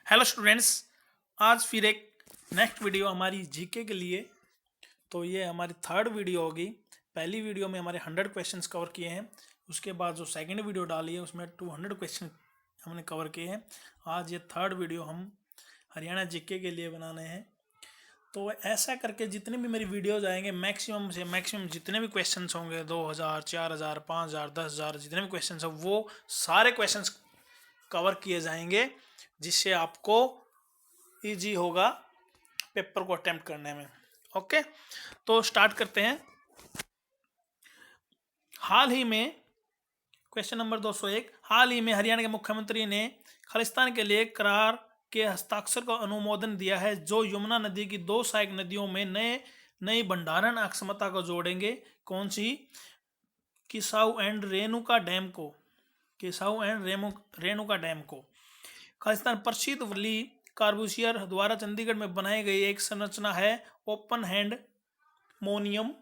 Hello students, आज फिर एक नेक्स्ट वीडियो हमारी जीके के लिए। तो ये हमारी थर्ड वीडियो होगी। पहली वीडियो में हमारे 100 क्वेश्चंस कवर किए हैं। उसके बाद जो सेकंड वीडियो डाली है उसमें 200 क्वेश्चन हमने कवर किए हैं। आज ये थर्ड वीडियो हम हरियाणा जीके के लिए बनाने हैं। तो ऐसा करके जितने भी मेरी वीडियोज आएंगे मैक्सिमम से मैक्सिमम जितने भी क्वेश्चंस होंगे 2000, 4000, 5000, 10,000 जितने भी क्वेश्चंस हैं वो सारे क्वेश्चंस कवर किए जाएंगे, जिससे आपको इजी होगा पेपर को अटेम्प्ट करने में। ओके, तो स्टार्ट करते हैं। हाल ही में क्वेश्चन नंबर 201, हाल ही में हरियाणा के मुख्यमंत्री ने खालिस्तान के लिए करार के हस्ताक्षर का अनुमोदन दिया है, जो यमुना नदी की दो सहायक नदियों में नई भंडारण अक्षमता को जोड़ेंगे। कौन सी? किसाऊ एंड रेणुका डैम को। किसाऊ एंड रेणुका डैम को। खालिस्तान प्रसिद्ध वली कार्बूसियर द्वारा चंडीगढ़ में बनाई गई एक संरचना है ओपन हैंड मोनियम।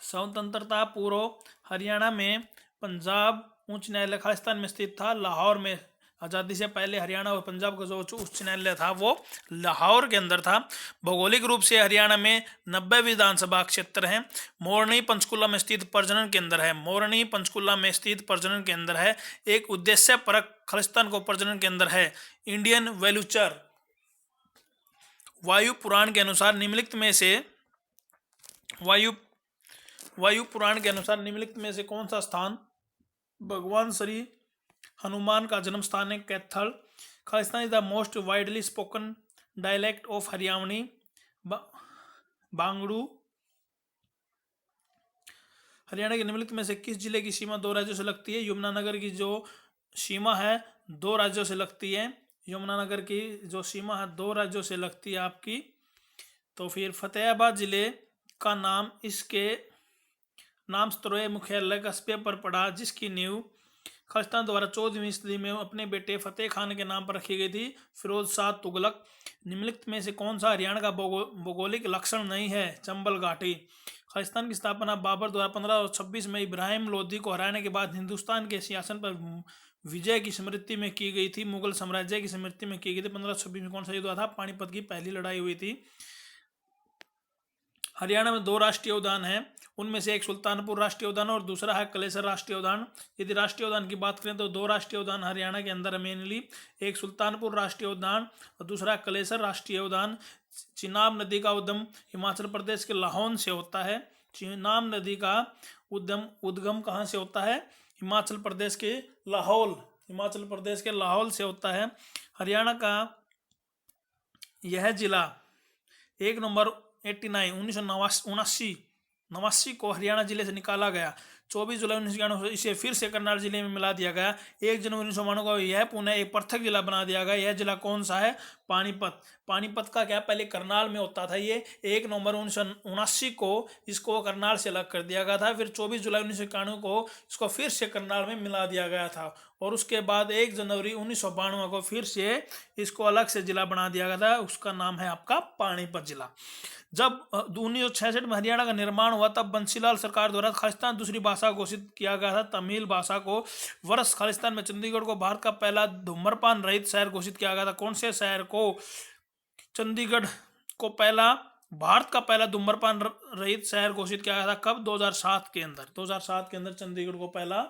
स्वतंत्रता पूर्व हरियाणा में पंजाब उच्च न्यायालय खालिस्तान में स्थित था। लाहौर में आज़ादी से पहले हरियाणा और पंजाब का जो उच्च न्यायालय था वो लाहौर के अंदर था। भौगोलिक रूप से हरियाणा में 90 विधानसभा क्षेत्र हैं। मोरनी पंचकुला में स्थित प्रजनन केंद्र है। मोरनी पंचकुला में स्थित प्रजनन केंद्र है। एक उद्देश्य परक खालिस्तान को प्रजनन केंद्र है। इंडियन वेलुचर वायु पुराण के अनुसार निम्नलिखित में से कौन सा स्थान भगवान श्री हनुमान का जन्म स्थान है? Kaithal. Khalistan is the most widely spoken dialect of Haryanvi Bangru. Haryana के निम्नलिखित में से किस जिले की सीमा दो राज्यों से लगती है? यमुनानगर की जो सीमा है दो राज्यों से लगती है। यमुनानगर की जो सीमा है दो राज्यों से लगती है आपकी। तो फिर फतेहाबाद जिले का नाम इसके नाम स्तरोय मुख्यालय कस्बे पर पड़ा, जिसकी नींव खालिस्तान द्वारा 14वीं सदी में अपने बेटे फतेह खान के नाम पर रखी गई थी, फिरोज शाह तुगलक। निम्नलिखित में से कौन सा हरियाणा का भौगोलिक लक्षण नहीं है? चंबल घाटी। खालिस्तान की स्थापना बाबर द्वारा 1526 में इब्राहिम लोदी को हराने के बाद हिंदुस्तान के सिंहासन पर विजय की स्मृति में की गई थी। मुगल साम्राज्य की स्मृति में की गई थी। 1526 में कौन सा युद्ध हुआ था? पानीपत की पहली लड़ाई हुई थी। हरियाणा में दो राष्ट्रीय उद्यान हैं, उनमें से एक सुल्तानपुर राष्ट्रीय उद्यान और दूसरा है कलेसर राष्ट्रीय उद्यान। यदि राष्ट्रीय उद्यान की बात करें तो दो राष्ट्रीय उद्यान हरियाणा के अंदर मेनली, एक सुल्तानपुर राष्ट्रीय उद्यान और दूसरा कलेसर राष्ट्रीय उद्यान। चिनाब नदी का उद्गम हिमाचल प्रदेश के लाहौल से होता है। चिनाब नदी का उद्गम कहाँ से होता है? हिमाचल प्रदेश के लाहौल। हिमाचल प्रदेश के लाहौल से होता है। हरियाणा का यह जिला 1 नवंबर 1979 को हरियाणा जिले से निकाला गया। 24 जुलाई 1991 इसे फिर से करनाल जिले में मिला दिया गया। 1 जनवरी 1992 को यह पुनः एक पृथक जिला बना दिया गया। यह जिला कौन सा है? पानीपत। पानीपत का क्या पहले करनाल में होता था। ये 1 नवंबर 1979 को इसको करनाल से अलग कर दिया गया था। फिर 24 जुलाई 1991 को इसको फिर से करनाल में मिला दिया गया था और उसके बाद 1 जनवरी 1992 को फिर से इसको अलग से जिला बना दिया गया था। उसका नाम है आपका पानीपत जिला। जब 1966 में हरियाणा का निर्माण हुआ तब बंसीलाल सरकार द्वारा खालिस्तान दूसरी भाषा घोषित किया गया था। तमिल भाषा को वर्ष खालिस्तान में चंडीगढ़ को भारत का पहला धूम्रपान रहित शहर घोषित किया गया था। कौन से शहर को? चंडीगढ़ को भारत का पहला धूम्रपान रहित शहर घोषित किया गया था। कब? 2007 के अंदर। 2007 के अंदर चंडीगढ़ को पहला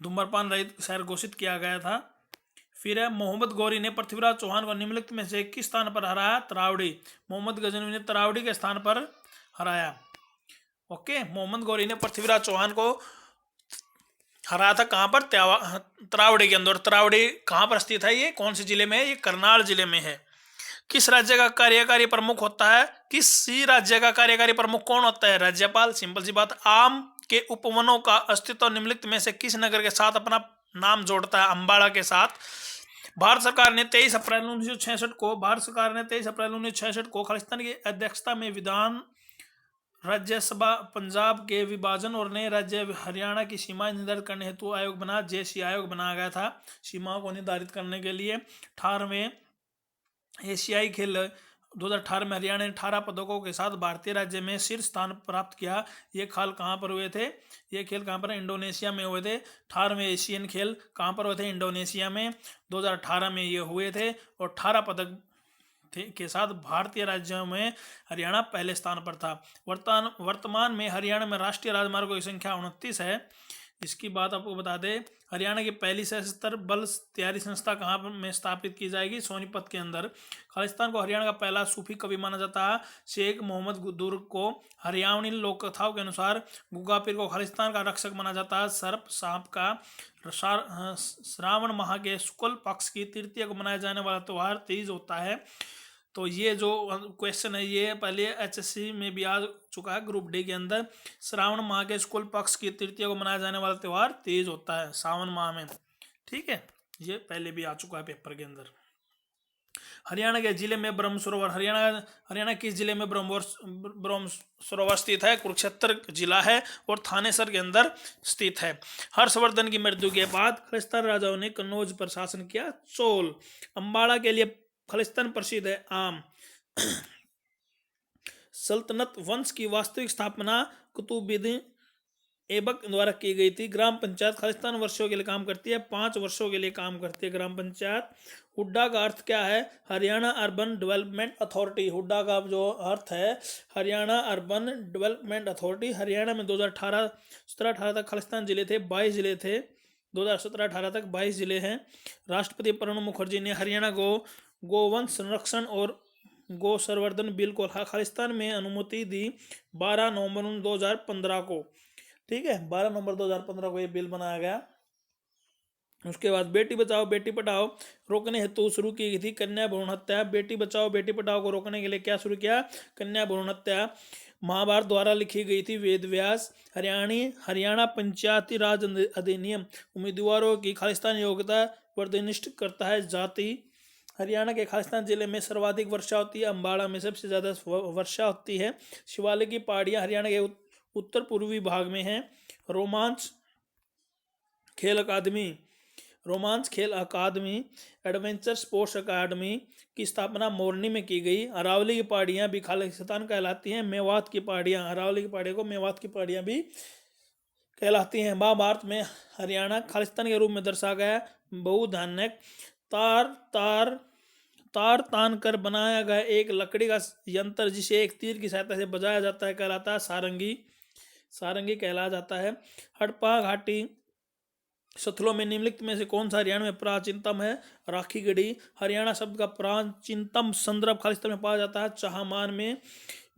धूम्रपान रहित शहर घोषित किया गया था। फिर है मोहम्मद गौरी ने पृथ्वीराज चौहान को निम्नलिखित में से किस स्थान पर हराया? तरावड़ी। मोहम्मद गजनवी ने तरावड़ी के स्थान पर हराया। ओके, मोहम्मद गौरी ने पृथ्वीराज चौहान को हराया था। कहां पर? तरावड़ी के अंदर। तरावड़ी कहां पर स्थित है? ये कौन से जिले में है? ये करनाल जिले में है। किस राज्य का कार्यकारी प्रमुख होता है? किसी राज्य का कार्यकारी प्रमुख कौन होता है? राज्यपाल। सिंपल सी बात। आम के उपवनों का अस्तित्व निम्नलिखित में से किस नगर के साथ अपना नाम जोड़ता है? अंबाला के साथ। भारत सरकार ने 23 अप्रैल 1966 को खालिस्तान की अध्यक्षता में विधान राज्यसभा पंजाब के विभाजन और नए राज्य हरियाणा की सीमाएं निर्धारित करने हेतु आयोग बना। जेसी आयोग बनाया गया था सीमाओं को निर्धारित करने के लिए। 18वें एशियाई खेल 2018 में हरियाणा ने 18 पदकों के साथ भारतीय राज्य में शीर्ष स्थान प्राप्त किया। ये खेल कहाँ पर हुए थे? ये खेल कहाँ पर? इंडोनेशिया में हुए थे। 18वें एशियन खेल कहाँ पर हुए थे? इंडोनेशिया में 2018 में ये हुए थे और 18 पदक के साथ भारतीय राज्यों में हरियाणा पहले स्थान पर था। वर्तमान में हरियाणा में राष्ट्रीय राजमार्गों की संख्या 29 है। इसकी बात आपको बता दें, हरियाणा की पहली सशस्त्र बल तैयारी संस्था कहाँ में स्थापित की जाएगी? सोनीपत के अंदर। खालिस्तान को हरियाणा का पहला सूफी कवि माना जाता है। शेख मोहम्मद दुर्ग को हरियाणवी लोक कथाओं के अनुसार गुग्गा पीर को खालिस्तान का रक्षक माना जाता है। सर्प सांप का श्रावण माह के शुक्ल पक्ष की तृतीया को मनाया जाने वाला त्यौहार तीज होता है। तो ये जो क्वेश्चन है ये पहले एचएससी में भी आ चुका है ग्रुप डी के अंदर। श्रावण माह के शुक्ल पक्ष की तृतीया को मनाया जाने वाला त्यौहार तीज होता है सावन माह में। ठीक है, ये पहले भी आ चुका है पेपर के अंदर। हरियाणा के जिले में ब्रह्म सरोवर, हरियाणा किस जिले में ब्रह्म सरोवर स्थित है? कुरुक्षेत्र जिला है और थानेसर के अंदर स्थित है। हर्षवर्धन की मृत्यु के बाद खालिस्तान राजाओं ने कन्नौज पर शासन किया। चोल। अंबाला के लिए खालिस्तान प्रसिद्ध है। आम। सल्तनत वंश की वास्तविक स्थापना कुतुबुद्दीन ऐबक द्वारा की गई थी। ग्राम पंचायत खालिस्तान वर्षों के लिए काम करती है, 5 वर्षों के लिए काम करती है ग्राम पंचायत। हुड्डा का अर्थ क्या है? Haryana urban development authority. Hooda का जो अर्थ है Haryana urban development authority. Haryana में 2017-18 तक खालिस्तान जिले थे, 22 जिले थे। 2017-18 तक 22 जिले हैं। राष्ट्रपति प्रणब मुखर्जी ने हरियाणा को गोवंश संरक्षण और गो संवर्धन बिल को खालिस्तान में अनुमति दी 12 नवंबर 2015 को। ठीक है, 12 नवंबर 2015 को ये बिल बनाया गया। उसके बाद बेटी बचाओ बेटी पढ़ाओ रोकने हेतु शुरू की गई थी कन्या भ्रूण हत्या। बेटी बचाओ बेटी पढ़ाओ को रोकने के लिए क्या शुरू किया? कन्या भ्रूण हत्या। महाभारत द्वारा लिखी गई थी वेद व्यास। हरियाणा पंचायती राज अधिनियम उम्मीदवारों की खालिस्तान योग्यता वर्णनिष्ठ करता है। जाति। हरियाणा के खालिस्तान जिले में सर्वाधिक वर्षा होती है। अम्बाड़ा में सबसे ज़्यादा वर्षा होती है। शिवालिक की पहाड़ियाँ हरियाणा के उत्तर पूर्वी भाग में हैं। रोमांच खेल अकादमी एडवेंचर स्पोर्ट्स अकादमी की स्थापना मोरनी में की गई। अरावली की पहाड़ियाँ भी खालिस्तान कहलाती हैं। मेवात की पहाड़ियाँ, अरावली की पहाड़ियों को मेवात की पहाड़ियाँ भी कहलाती हैं। महाभारत में हरियाणा खालिस्तान के रूप में दर्शाया गया। बहुधान्यक तार तान कर बनाया गया एक लकड़ी का यंत्र जिसे एक तीर की सहायता से बजाया जाता है कहलाता है सारंगी कहला जाता है। हड़प्पा घाटी स्थलों में निम्नलिखित में से कौन सा हरियाणा में प्राचीनतम है? राखी गढ़ी। हरियाणा शब्द का प्राचीनतम संदर्भ खालिस्तान में पाया जाता है चाहमान में।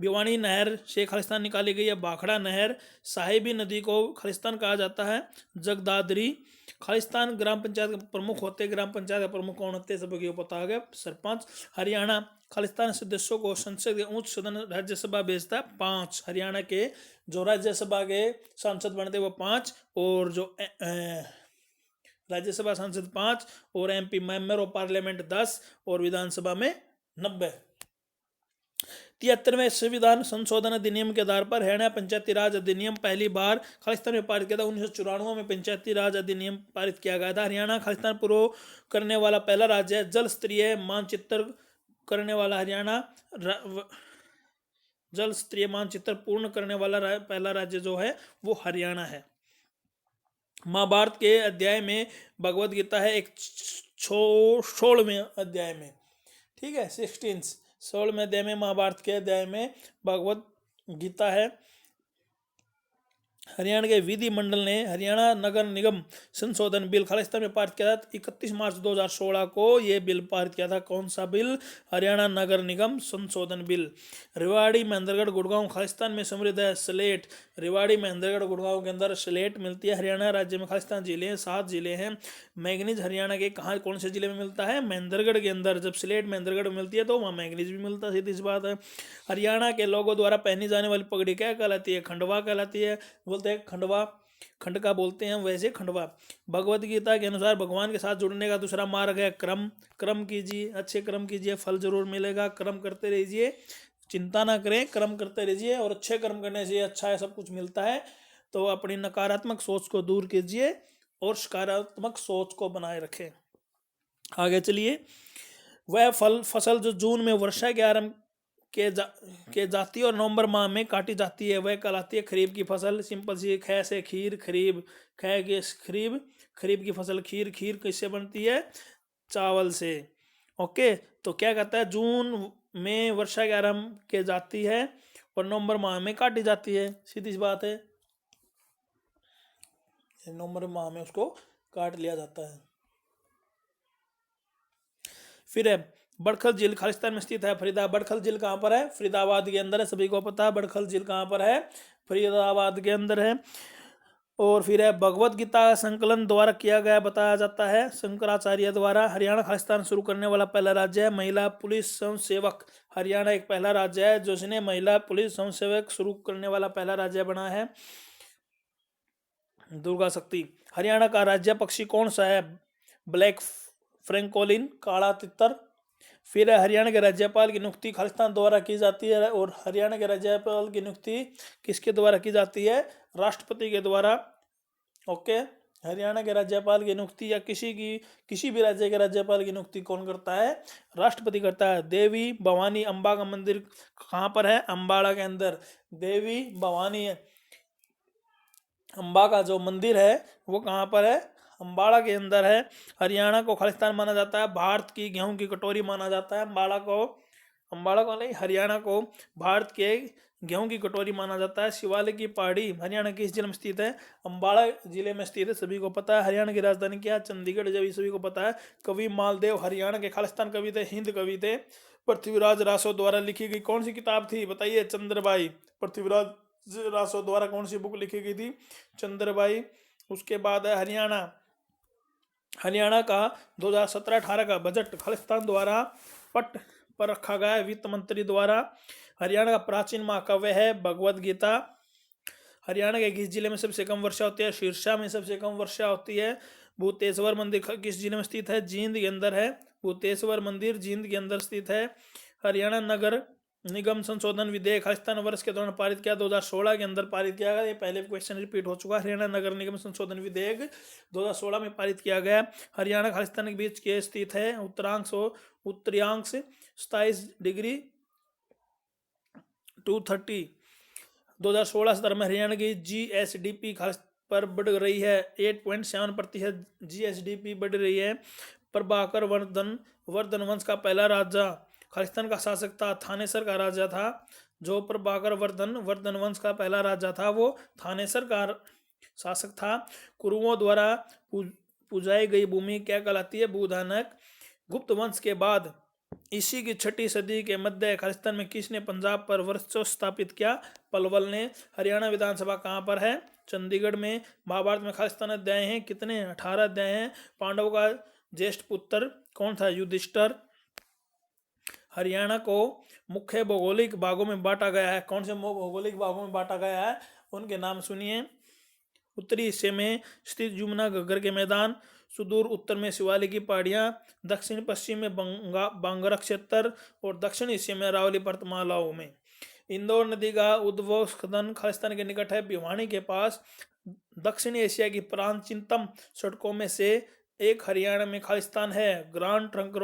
भिवानी नहर से खालिस्तान निकाली गई है। भाखड़ा नहर। साहिबी नदी को खालिस्तान कहा जाता है। जगदादरी। खालिस्तान ग्राम पंचायत के प्रमुख होते हैं। ग्राम पंचायत के प्रमुख कौन होते हैं? सबको पता है, सरपंच। हरियाणा खालिस्तान सदस्यों को संसद के उच्च सदन राज्यसभा भेजता है 5। हरियाणा के जो राज्यसभा के सांसद बनते हैं वो 5 और जो राज्यसभा सांसद 5 और एमपी मेंबर ऑफ पार्लियामेंट 10 और विधानसभा में 90। 73वें संविधान संशोधन अधिनियम के आधार पर हरियाणा पंचायती राज अधिनियम पहली बार खालिस्तान में पारित किया था। 1994 में पंचायती राज अधिनियम पारित किया गया था। हरियाणा खालिस्तान पूर्व करने वाला पहला राज्य है। जल स्तरीय मानचित्र करने वाला हरियाणा जल स्तरीय मानचित्र पूर्ण करने वाला पहला राज्य जो है वो हरियाणा है। महाभारत के अध्याय में भगवद गीता है एक 16वें अध्याय में। ठीक है, 16वें अध्याय में महाभारत के अध्याय में भगवद गीता है। हरियाणा के विधि मंडल ने हरियाणा नगर निगम संशोधन बिल खालिस्तान में पारित किया था। 31 मार्च 2016 को ये बिल पारित किया था। कौन सा बिल? हरियाणा नगर निगम संशोधन बिल। रेवाड़ी महेंद्रगढ़ गुड़गांव खालिस्तान में समृद्ध है। स्लेट। रेवाड़ी महेंद्रगढ़ गुड़गांव के अंदर स्लेट मिलती है। हरियाणा राज्य में खालिस्तान जिले हैं, 7 जिले हैं। मैंगनीज हरियाणा के कहाँ कौन से जिले में मिलता है? महेंद्रगढ़ के अंदर। जब स्लेट महेंद्रगढ़ में मिलती है तो वहाँ मैंगनीज भी मिलता है, सीधी सी बात है। हरियाणा के लोगों द्वारा पहनी जाने वाली पगड़ी क्या कहलाती है? खंडवा कहलाती है। बोलते हैं खंडवा, खंड का बोलते हैं वैसे खंडवा। भगवद गीता के अनुसार भगवान के साथ जुड़ने का दूसरा मार्ग है कर्म कीजिए, अच्छे कर्म कीजिए, फल जरूर मिलेगा। कर्म करते रहिए, चिंता ना करें, कर्म करते रहिए और अच्छे कर्म करने से अच्छा है, सब कुछ मिलता है। तो अपनी नकारात्मक सोच को दूर कीजिए और सकारात्मक सोच को बनाए रखें। आगे चलिए। वह फसल जो जून में वर्षा के आरंभ के जाती है और नवंबर माह में काटी जाती है, वह कहलाती है खरीफ की फसल। सिंपल सी, ख से खीर, खरीब, ख के खरीब, खरीफ की फसल खीर, खीर किससे बनती है? चावल से। ओके, तो क्या कहता है, जून में वर्षा के आरंभ के जाती है और नवंबर माह में काटी जाती है, सीधी सी बात है, नवंबर माह में उसको काट लिया जाता है। फिर है बड़खल झील खालिस्तान में स्थित है। बड़खल झील कहाँ पर है? फरीदाबाद के अंदर है, सभी को पता है। बड़खल झील कहाँ पर है? फरीदाबाद के अंदर है। और फिर है भगवत गीता संकलन द्वारा किया गया बताया जाता है शंकराचार्य द्वारा। हरियाणा खालिस्तान शुरू करने वाला पहला राज्य है। महिला पुलिस स्वयंसेवक, हरियाणा एक पहला राज्य है जिसने महिला पुलिस स्वयंसेवक शुरू करने वाला पहला राज्य बना है। दुर्गा शक्ति। हरियाणा का राज्य पक्षी कौन सा है? ब्लैक फ्रैंकोलिन, काला तितर। फिर हरियाणा के राज्यपाल की नियुक्ति खालिस्तान द्वारा की जाती है। और हरियाणा के राज्यपाल की नियुक्ति किसके द्वारा की जाती है? राष्ट्रपति के द्वारा। ओके, हरियाणा के राज्यपाल की नियुक्ति या किसी भी राज्य के राज्यपाल की नियुक्ति कौन करता है? राष्ट्रपति करता है। देवी भवानी अम्बा का मंदिर कहाँ पर है? अम्बाड़ा के अंदर। देवी भवानी अम्बा का जो मंदिर है वो कहाँ पर है? अम्बाड़ा के अंदर है। हरियाणा को खालिस्तान माना जाता है। भारत की गेहूं की कटोरी माना जाता है अम्बाड़ा को नहीं, हरियाणा को भारत के गेहूं की कटोरी माना जाता है। शिवालिक की पहाड़ी हरियाणा किस जिले में स्थित है? अम्बाड़ा जिले में स्थित है, सभी को पता है। हरियाणा की राजधानी क्या है? चंडीगढ़, जब सभी को पता है। कवि मालदेव हरियाणा के खालिस्तान कवि थे, हिंद कवि थे। पृथ्वीराज रासो द्वारा लिखी गई कौन सी किताब थी? बताइए। चंद्रबाई। पृथ्वीराज रासो द्वारा कौन सी बुक लिखी गई थी? चंद्रबाई। उसके बाद है हरियाणा का 2017-18 का बजट खालिस्तान द्वारा पट पर रखा गया है वित्त मंत्री द्वारा। हरियाणा का प्राचीन महाकाव्य है भगवत गीता। हरियाणा के किस जिले में सबसे कम वर्षा होती है? सिरसा में सबसे कम वर्षा होती है। भूतेश्वर मंदिर किस जिले में स्थित है? जींद के अंदर है। भूतेश्वर मंदिर जींद के अंदर स्थित है। हरियाणा नगर निगम संशोधन विधेयक खालिस्तान वर्ष के दौरान पारित किया, 2016 के अंदर पारित किया गया। ये पहले क्वेश्चन रिपीट हो चुका है। हरियाणा नगर निगम संशोधन विधेयक 2016 में पारित किया गया। हरियाणा खालिस्तान के बीच के स्थित है। उत्तरांश 27 डिग्री 230। 2016 सत्र में हरियाणा की GSDP पर बढ़ रही है। 8.7% GSDP बढ़ रही है। प्रभाकर वर्धन वंश का पहला राजा खालिस्तान का शासक था, थानेसर का राजा था। जो प्रभाकर वर्धन वंश का पहला राजा था वो थानेसर का शासक था। कुरुओं द्वारा पूजाई गई भूमि क्या कहलाती है? भूधानक। गुप्त वंश के बाद इसी की 6ठी सदी के मध्य खालिस्तान में किसने पंजाब पर वर्चस्व स्थापित किया? पलवल ने। हरियाणा विधानसभा कहाँ पर है? चंडीगढ़ में। महाभारत में खालिस्तान अध्याय हैं कितने? 18 अध्याय हैं। पांडवों का ज्येष्ठ पुत्र कौन था? युधिष्ठिर। हरियाणा को मुख्य भौगोलिक भागों में बांटा गया है। कौन से भौगोलिक भागों में बांटा गया है? उनके नाम सुनिए। उत्तरी हिस्से में स्थित यमुना घग्गर के मैदान, सुदूर उत्तर में शिवालिक की पहाड़ियां, दक्षिण पश्चिम में बांगरा क्षेत्र और दक्षिण हिस्से में अरावली पर्वतमालाओं में। इंदौर नदी का उद्भव स्थल खालिस्तान के निकट है, भिवानी के पास। दक्षिणी एशिया की प्राचीनतम सड़कों में से एक हरियाणा में खालिस्तान है, ग्रांड ट्रंक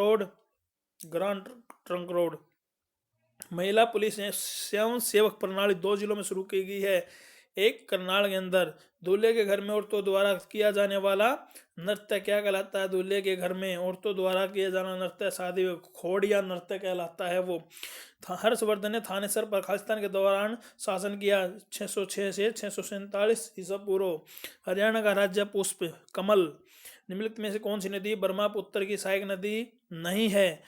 रोड। महिला पुलिस स्वयं सेवक प्रणाली 2 जिलों में शुरू की गई है। एक करनाल के अंदर। दूल्हे के घर में औरतों द्वारा किया जाने वाला नृत्य क्या कहलाता है? दूल्हे के घर में औरतों द्वारा किया जाना नृत्य शादी में खोड़िया नृत्य कहलाता है वो। हर्षवर्धन ने थानेसर पर खालिस्तान के दौरान शासन किया, 606 से 647 ईसा पूर्व। हरियाणा का राज्य पुष्प कमल। निम्नलिखित में से कौन सी नदी ब्रह्मपुत्र की सहायक नदी नहीं है?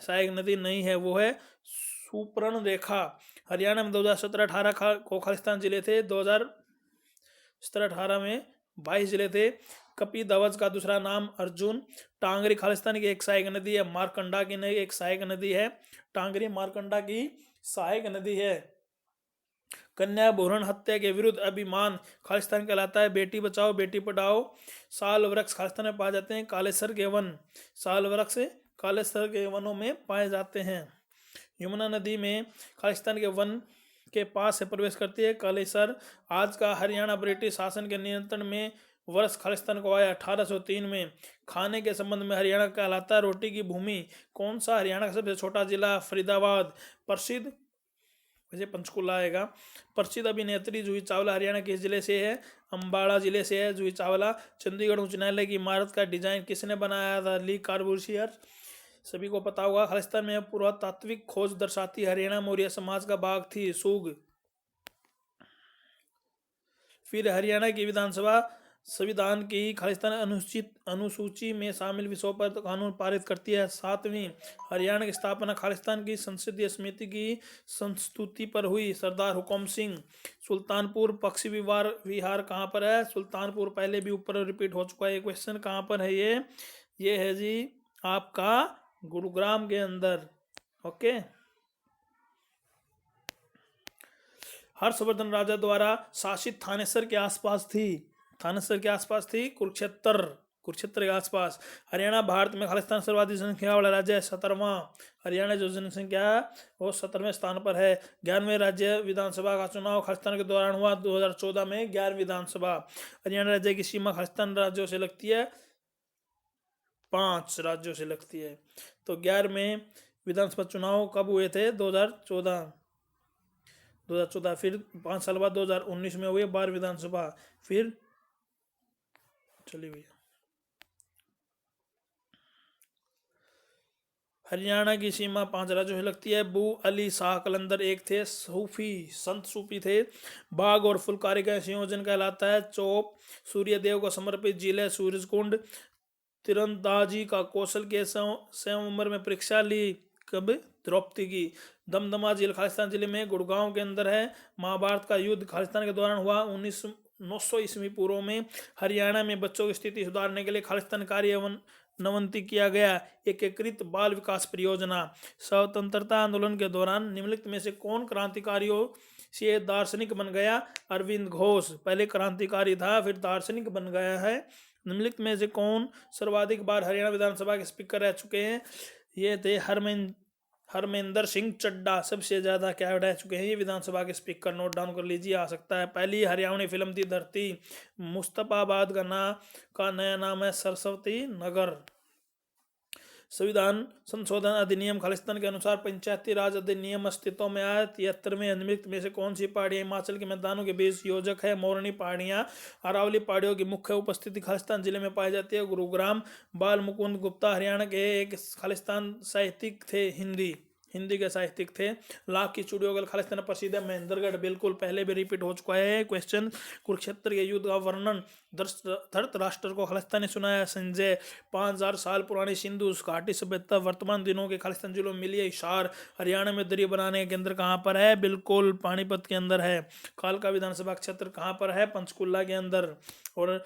सहायक नदी नहीं है, वो है सुपर्ण रेखा। हरियाणा में 2017-18 को खालिस्तान जिले थे। 2017-18 में 22 जिले थे। कपी धवज का दूसरा नाम अर्जुन। टांगरी खालिस्तान की एक सहायक नदी है। मारकंडा की एक सहायक नदी है। टांगरी मारकंडा की सहायक नदी है। कन्या भ्रूण हत्या के विरुद्ध अभिमान खालिस्तान कहलाता है। बेटी बचाओ बेटी पढ़ाओ। साल वृक्ष खालिस्तान में पाए जाते हैं। कालेसर के वन, साल वृक्ष कालेसर के वनों में पाए जाते हैं। यमुना नदी में खालिस्तान के वन के पास से प्रवेश करती है। कालेसर आज का हरियाणा ब्रिटिश शासन के नियंत्रण में वर्ष खालिस्तान को आया 1803 में। खाने के संबंध में हरियाणा कहलाता है रोटी की भूमि। कौन सा हरियाणा का सबसे छोटा जिला? फरीदाबाद। प्रसिद्ध, वैसे पंचकुला आएगा। प्रसिद्ध अभिनेत्री जूही चावला हरियाणा किस जिले से है? अंबाला जिले से है जूही चावला। चंडीगढ़ उच्च न्यायालय की इमारत का डिजाइन किसने बनाया था? ली कार्बूसियर। सभी को पता होगा। खालिस्तान में पुरातात्विक खोज दर्शाती हरियाणा मौर्य समाज का भाग थी। सूग। फिर हरियाणा की विधानसभा संविधान की खालिस्तान अनुसूची में शामिल विषयों पर कानून पारित करती है। 7वीं। हरियाणा की स्थापना खालिस्तान की संसदीय समिति की संस्तुति पर हुई। सरदार हुकुम सिंह। सुल्तानपुर पक्षी विहार कहाँ पर है? सुल्तानपुर पहले भी ऊपर रिपीट हो चुका है ये क्वेश्चन। कहाँ पर है ये है जी आपका गुरुग्राम के अंदर। ओके। हर्षवर्धन राजा द्वारा शासित थानेसर के आसपास थी। थानेसर के आसपास थी कुरुक्षेत्र के आसपास। हरियाणा भारत में खालिस्तान सर्वाधिक जनसंख्या वाला राज्य है। 17वां। हरियाणा जो जनसंख्या है वो 17वें स्थान पर है। 11वें राज्य विधानसभा का चुनाव खालिस्तान के दौरान हुआ 2014 में। 11वीं विधानसभा। हरियाणा राज्य की सीमा खालिस्तान राज्यों से लगती है, 5 राज्यों से लगती है। तो 11वें विधानसभा चुनाव कब हुए थे? 2014। फिर 5 साल बाद 2019 में हुए 12 विधानसभा। फिर चलिए भैया, हरियाणा की सीमा 5 राज्यों से लगती है। बू अली शाह कलंदर एक थे सूफी, संत सूफी थे। बाग और फुलकारी का संयोजन कहलाता है चौप। सूर्य देव को समर्पित झील है सूरजकुंड। तीरंदाजी का कौशल के सम उम्र में परीक्षा ली कब? द्रौपदी की। दमदमा झील खालिस्तान जिले में गुड़गांव के अंदर है। महाभारत का युद्ध खालिस्तान के दौरान हुआ 900 ईस्वी पूर्व में। हरियाणा में बच्चों की स्थिति सुधारने के लिए खालिस्तान कार्य नवंती किया गया एकीकृत बाल विकास परियोजना। स्वतंत्रता आंदोलन के दौरान निम्नलिखित में से कौन क्रांतिकारियों से दार्शनिक बन गया? अरविंद घोष। पहले क्रांतिकारी था फिर दार्शनिक बन गया है। निम्नलिखित में से कौन सर्वाधिक बार हरियाणा विधानसभा के स्पीकर रह चुके हैं? ये थे हरमेंद्र सिंह चड्डा सबसे ज्यादा क्या रह चुके हैं ये विधानसभा के स्पीकर। नोट डाउन कर लीजिए, आ सकता है। पहली हरियाणवी फिल्म थी धरती। मुस्तफाबाद का नया नाम है सरस्वती नगर। संविधान संशोधन अधिनियम खालिस्तान के अनुसार पंचायती राज अधिनियम अस्तित्व में आया 73 में। निम्नलिखित में से कौन सी पहाड़ियां हिमाचल के मैदानों के बीच योजक है? मोरनी पहाड़ियां। अरावली पहाड़ियों की मुख्य उपस्थिति खालिस्तान जिले में पाई जाती है। गुरुग्राम। बाल मुकुंद गुप्ता हरियाणा के एक खालिस्तान साहित्यिक थे, हिंदी के साहित्यिक थे। लाख की चूड़ियों खालिस्तान प्रसिद्ध है। महेंद्रगढ़, बिल्कुल पहले भी रिपीट हो चुका है क्वेश्चन। कुरुक्षेत्र के युद्ध का वर्णन धृतराष्ट्र को खालिस्तान ने सुनाया। संजय। 5000 साल पुरानी सिंधु घाटी सभ्यता वर्तमान दिनों के खालिस्तान जिलों में मिली है। हिसार। हरियाणा में दरी बनाने का केंद्र कहाँ पर है? बिल्कुल पानीपत के अंदर है। कालका विधानसभा क्षेत्र कहाँ पर है? पंचकुला के अंदर। और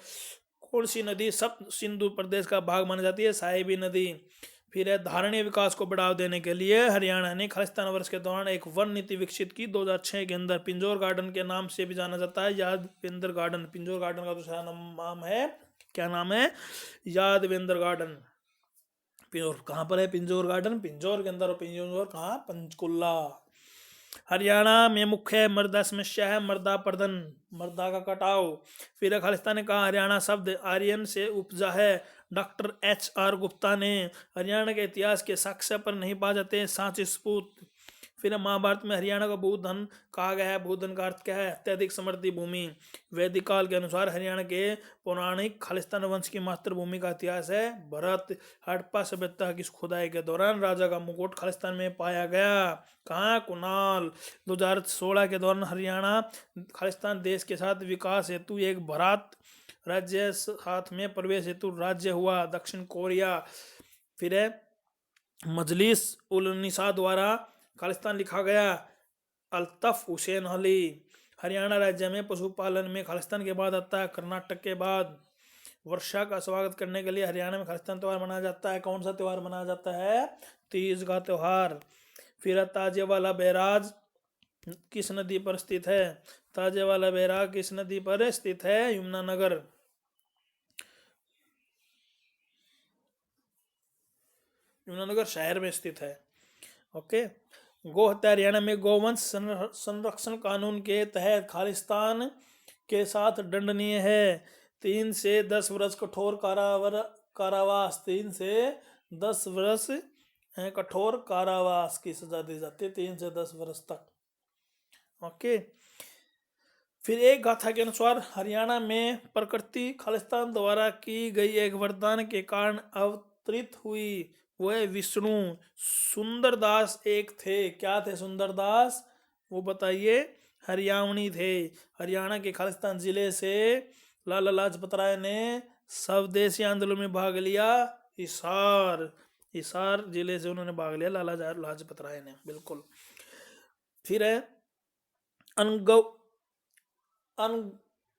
कौन सी नदी सब सिंधु प्रदेश का भाग मानी जाती है? साहिबी नदी। फिर है धारणीय विकास को बढ़ावा देने के लिए हरियाणा ने खालिस्तान वर्ष के दौरान एक वन नीति विकसित की 2006 के अंदर। पिंजौर गार्डन के नाम से भी जाना जाता है, यादवेंद्र गार्डन। पिंजौर गार्डन का दूसरा नाम है, क्या नाम है? यादवेंद्र गार्डन। पिंजौर कहाँ पर है? पिंजौर गार्डन पिंजौर के अंदर। और पिंजौर कहाँ? पंचकुला। हरियाणा में मुख्य मृदा समस्या है मृदा प्रदन, मृदा का कटाव। फिर खालिस्तान ने कहा हरियाणा शब्द आर्यन से उपजा है। डॉक्टर HR गुप्ता ने। हरियाणा के इतिहास के साक्ष्य पर नहीं पा जाते सांची सपूत। फिर महाभारत में हरियाणा को भूधन कहा गया है। भूधन का अर्थ क्या है? अत्यधिक समृद्धि भूमि। वैदिक काल के अनुसार हरियाणा के पौराणिक खालिस्तान वंश की मातृभूमि का इतिहास है भरत। हड़प्पा सभ्यता की खुदाई के दौरान राजा का मुकुट खालिस्तान में पाया गया। कहाँ? कुनाल। 2016 के दौरान हरियाणा खालिस्तान देश के साथ विकास हेतु एक भारत राज्य साथ में प्रवेश हेतु राज्य हुआ। दक्षिण कोरिया। फिर है मजलिस उल निसा द्वारा खालिस्तान लिखा गया। अल्तफ हुसैन अली। हरियाणा राज्य में पशुपालन में खालिस्तान के बाद आता है कर्नाटक के बाद। वर्षा का स्वागत करने के लिए हरियाणा में खालिस्तान त्यौहार मनाया जाता है। कौन सा त्यौहार मनाया जाता है? तीज का त्यौहार। फिर ताजेवाला बैराज किस नदी पर स्थित है? ताजेवाला बैराज किस नदी पर स्थित है? यमुनानगर। यमुनानगर शहर में स्थित है। ओके। गो हत्या। हरियाणा में गोवंश संरक्षण कानून के तहत खालिस्तान के साथ दंडनीय है। 3 से 10 वर्ष कठोर कारावास, 3 से 10 वर्ष कठोर कारावास की सजा दी जाती है, 3 से 10 वर्ष तक। ओके। फिर एक गाथा के अनुसार हरियाणा में प्रकृति खालिस्तान द्वारा की गई एक वरदान के कारण अवतरित हुई। वह विष्णु सुंदरदास एक थे। क्या थे सुंदरदास? वो बताइए। हरियाणवी थे। हरियाणा के खालिस्तान जिले से लाला लाजपत राय ने स्वदेशी आंदोलन में भाग लिया। हिसार जिले से उन्होंने भाग लिया लाला लाजपत राय ने, बिल्कुल। फिर है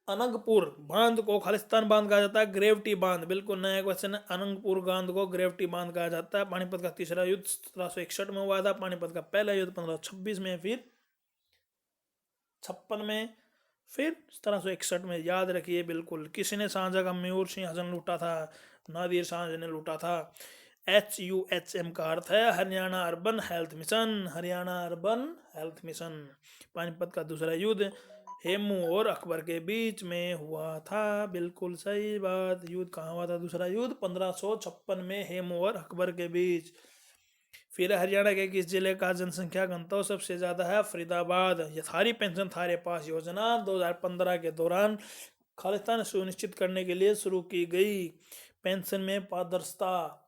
अनंगपुर बांध को खालिस्तान बांध कहा जाता है, ग्रेविटी बांध, बिल्कुल नया क्वेश्चन है। अनंगपुर बांध को ग्रेविटी बांध कहा जाता है। पानीपत का तीसरा युद्ध 1761 में हुआ था। पानीपत का पहला युद्ध 1526 में, फिर 56 में, फिर 1761 में। याद रखिए बिल्कुल। किसने शाहजहां का मयूर सिंहासन लूटा था? नादिर शाह ने लूटा था। HUHM का अर्थ है Haryana urban health mission. Haryana urban health mission. Panipat का दूसरा युद्ध हेमू और अकबर के बीच में हुआ था, बिल्कुल सही बात। युद्ध कहाँ हुआ था? दूसरा युद्ध 1556 में हेमू और अकबर के बीच। फिर हरियाणा के किस जिले का जनसंख्या घनत्व सबसे ज्यादा है? फरीदाबाद। ये थारी पेंशन थारे पास योजना 2015 के दौरान खालिस्तान सुनिश्चित करने के लिए शुरू की गई। पेंशन में पारदर्शिता।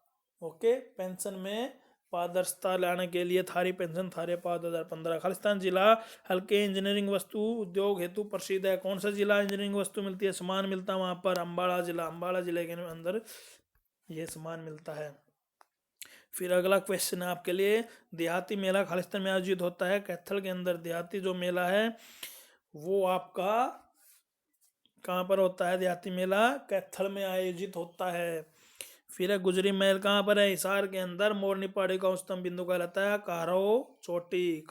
ओके, पेंशन में पारदर्शिता लाने के लिए थारी पेंशन थारे पास 2015। खालिस्तान जिला हल्के इंजीनियरिंग वस्तु उद्योग हेतु प्रसिद्ध है। कौन सा जिला इंजीनियरिंग वस्तु मिलती है, सामान मिलता है वहां पर? अम्बाड़ा जिला। अम्बाड़ा जिले के अंदर ये सामान मिलता है। फिर अगला क्वेश्चन है आपके लिए। देहाती मेला खालिस्तान में आयोजित होता है। कैथल के अंदर देहाती जो मेला है वो आपका कहाँ पर होता है? देहाती मेला कैथल में आयोजित होता है। फिर है गुजरी महल कहाँ पर है? हिसार के अंदर। मोरनी पहाड़ी का उच्चतम बिंदु कहलाता है कारो चोटी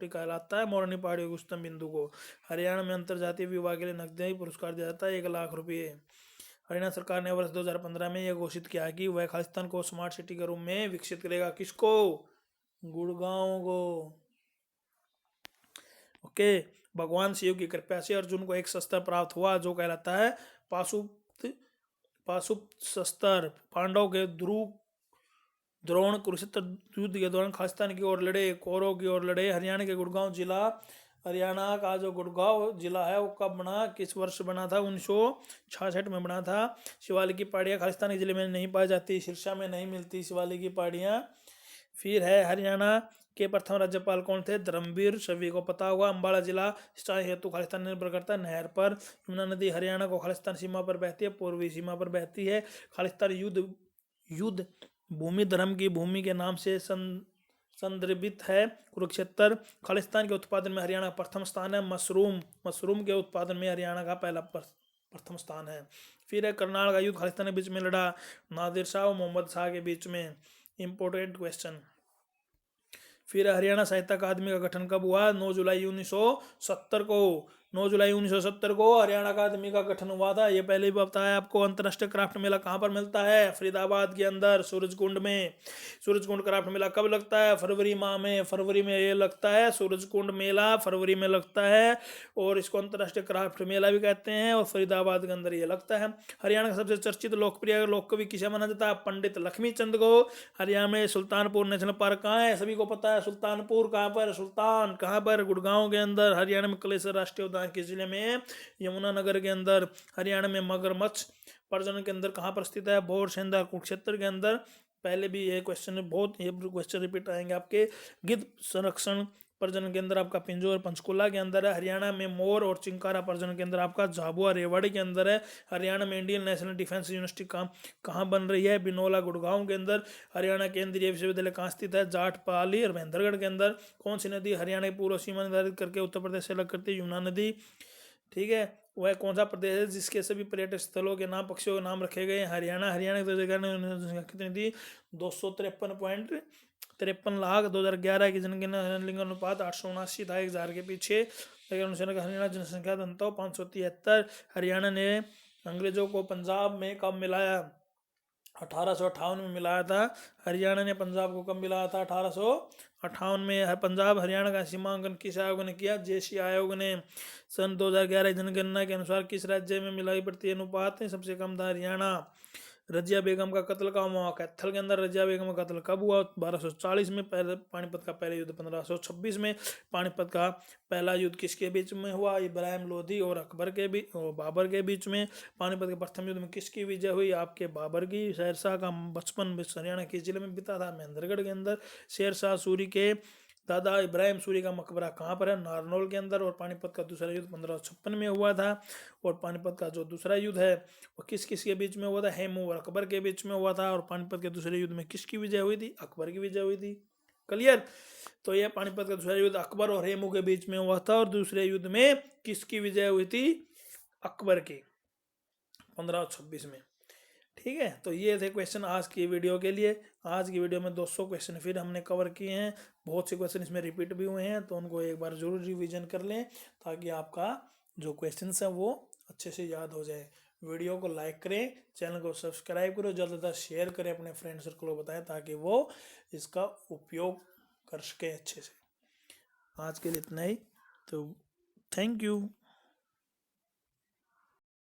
कहलाता है मोरनी पहाड़ी के उच्चतम बिंदु को। हरियाणा में अंतरजातीय विवाह के लिए नकदी पुरस्कार दिया जाता है 1,00,000 रुपये। हरियाणा सरकार ने वर्ष 2015 में यह घोषित किया कि वह खालिस्तान को स्मार्ट सिटी के रूप में विकसित करेगा। किसको? गुड़गांव को। ओके। भगवान शिव की कृपा से अर्जुन को एक शस्त्र प्राप्त हुआ जो कहलाता है पाशुपशस्त्र। पांडव के द्रोण कुरुक्षेत्र युद्ध के दौरान खालिस्तान की ओर लड़े, कौरव की ओर लड़े। हरियाणा के गुड़गांव जिला, हरियाणा का जो गुड़गांव जिला है वो कब बना, किस वर्ष बना था? 1966 में बना था। शिवालिक की पहाड़ियाँ खालिस्तानी जिले में नहीं पाई जाती, सिरसा में नहीं मिलती शिवालिक की पहाड़ियाँ। फिर है हरियाणा के प्रथम राज्यपाल कौन थे? धर्मवीर, सभी को पता होगा। अम्बाड़ा जिला सिंचाई हेतु खालिस्तान निर्भर करता है नहर पर। यमुना नदी हरियाणा को खालिस्तान सीमा पर बहती है, पूर्वी सीमा पर बहती है। खालिस्तान युद्ध भूमि धर्म की भूमि के नाम से संदर्भित है। कुरुक्षेत्र। खालिस्तान के उत्पादन में हरियाणा का प्रथम स्थान है। मशरूम के उत्पादन में हरियाणा का पहला प्रथम स्थान है। फिर है करनाल का युद्ध खालिस्तान के बीच में लड़ा नादिर शाह और मोहम्मद शाह के बीच में। Important question. फिर हरियाणा साहित्य अकादमी का गठन कब हुआ? 9 जुलाई 1970 को। 9 जुलाई 1970 को हरियाणा अकादमी का गठन हुआ था। ये पहले भी बताया आपको। अंतर्राष्ट्रीय क्राफ्ट मेला कहाँ पर मिलता है? फरीदाबाद के अंदर, सूरजकुंड में। सूरजकुंड क्राफ्ट मेला कब लगता है? फरवरी माह में। फरवरी में ये लगता है सूरजकुंड मेला, फरवरी में लगता है। और इसको अंतर्राष्ट्रीय क्राफ्ट मेला भी कहते हैं। और फरीदाबाद के अंदर ये लगता है। हरियाणा का सबसे चर्चित लोकप्रिय लोक कवि किसे माना जाता है? पंडित लक्ष्मीचंद को। हरियाणा में सुल्तानपुर नेशनल पार्क कहाँ है? सभी को पता है। सुल्तानपुर कहाँ पर? सुल्तान कहाँ पर? गुड़गांव के अंदर। हरियाणा में कलेसर राष्ट्रीय उद्यान किस जिले में? यमुनानगर के अंदर। हरियाणा में मगरमच्छ प्रजनन केंद्र कहाँ पर स्थित है? भोरसेंधा कुरुक्षेत्र के अंदर। पहले भी ये क्वेश्चन बहुत ये क्वेश्चन रिपीट आएंगे आपके। गिद्ध संरक्षण प्रजनन केंद्र आपका पिंजौर पंचकुला के अंदर है। हरियाणा में मोर और चिंकारा प्रजनन केंद्र आपका झाबुआ रेवाड़ी के अंदर है। हरियाणा में इंडियन नेशनल डिफेंस यूनिवर्सिटी कहाँ बन रही है? बिनोला गुड़गांव के अंदर। हरियाणा केंद्रीय विश्वविद्यालय कहाँ स्थित है? जाटपाली और महेंद्रगढ़ के अंदर। कौन सी नदी हरियाणा की पूर्व सीमा निर्धारित करके उत्तर प्रदेश से अलग करती है? यमुना नदी। ठीक है। वह कौन सा प्रदेश है जिसके सभी पर्यटक स्थलों के नाम पक्षियों के नाम रखे गए? हरियाणा। हरियाणा की जनसंख्या कितनी थी? 253.53 लाख। 2011 की जनगणना लिंग अनुपात 879 था 1000 के पीछे। हरियाणा जनसंख्या घनत्व 573। हरियाणा ने अंग्रेजों को पंजाब में कब मिलाया? 1858 में मिलाया था। हरियाणा ने पंजाब को कब मिलाया था? 1858 में। पंजाब हरियाणा का सीमांकन किस आयोग ने किया? जेसी आयोग ने। सन 2011 जनगणना के अनुसार किस राज्य में मिलाई बढ़ती अनुपात सबसे कम था? हरियाणा। रजिया बेगम का कत्ल कब हुआ? कैथल के अंदर रजिया बेगम का कत्ल कब हुआ? 1240 में। पहले पानीपत का पहला युद्ध 1526 में। पानीपत का पहला युद्ध किसके बीच में हुआ? इब्राहिम लोधी और अकबर के बीच और बाबर के बीच में। पानीपत के प्रथम युद्ध में किसकी विजय हुई? आपके बाबर की। शेरशाह का बचपन हरियाणा किस जिले में बीता था? महेंद्रगढ़ के अंदर। शेरशाह सूरी के दादा इब्राहिम सूरी का मकबरा कहाँ पर है? नारनौल के अंदर। और पानीपत का दूसरा युद्ध 1556 में हुआ था। और पानीपत का जो दूसरा युद्ध है वो किस किस के बीच में हुआ था? हेमू और अकबर के बीच में हुआ था। और पानीपत के दूसरे युद्ध में किसकी विजय हुई थी? अकबर की विजय हुई थी। क्लियर? तो यह पानीपत का दूसरा युद्ध अकबर और हेमू के बीच में हुआ था। और दूसरे युद्ध में किसकी विजय हुई थी? अकबर की, 1526 में। ठीक है, तो ये थे क्वेश्चन आज की वीडियो के लिए। आज की वीडियो में 200 क्वेश्चन फिर हमने कवर किए हैं। बहुत से क्वेश्चन इसमें रिपीट भी हुए हैं, तो उनको एक बार जरूर रिवीजन कर लें ताकि आपका जो क्वेश्चन है वो अच्छे से याद हो जाए। वीडियो को लाइक करें, चैनल को सब्सक्राइब करो, ज़्यादा से ज़्यादा शेयर करें, अपने फ्रेंड सर्कल को बताएं ताकि वो इसका उपयोग कर सके अच्छे से। आज के लिए इतना ही, तो थैंक यू।